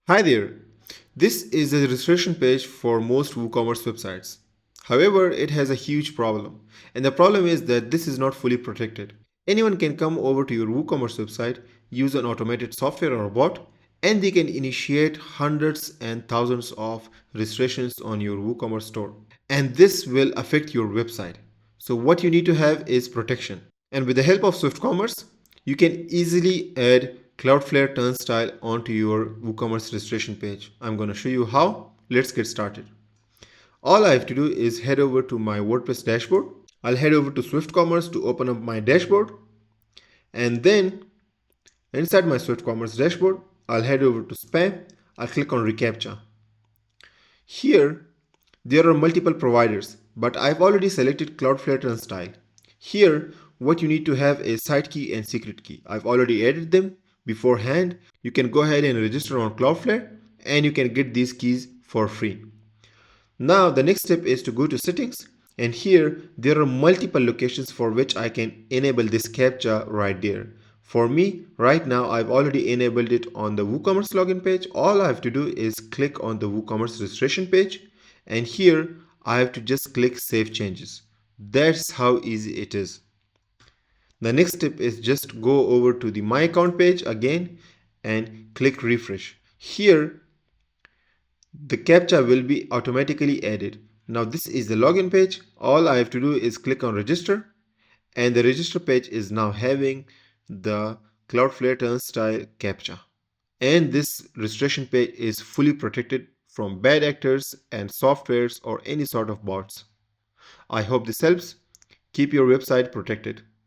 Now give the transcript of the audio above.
Hi there. This is the registration page for most WooCommerce websites. However, it has a huge problem. And the problem is that this is not fully protected. Anyone can come over to your WooCommerce website, use an automated software or bot, and they can initiate hundreds and thousands of registrations on your WooCommerce store. And this will affect your website. So what you need to have is protection. And with the help of SwiftCommerce, you can easily add Cloudflare Turnstile onto your WooCommerce registration page. I'm going to show you how. Let's get started. All I have to do is head over to my WordPress dashboard. I'll head over to SwiftCommerce to open up my dashboard. And then inside my SwiftCommerce dashboard, I'll head over to spam. I'll click on reCAPTCHA. Here, there are multiple providers, but I've already selected Cloudflare Turnstile. Here, what you need to have is site key and secret key. I've already added them beforehand. You can go ahead and register on Cloudflare and you can get these keys for free. Now, the next step is to go to settings, and here there are multiple locations for which I can enable this CAPTCHA right there. For me, right now, I've already enabled it on the WooCommerce login page. All I have to do is click on the WooCommerce registration page, and here I have to just click Save Changes. That's how easy it is. The next step is just go over to the My Account page again and click Refresh. Here, the CAPTCHA will be automatically added. Now this is the login page. All I have to do is click on Register, and the register page is now having the Cloudflare Turnstile CAPTCHA. And this registration page is fully protected from bad actors and softwares or any sort of bots. I hope this helps. Keep your website protected.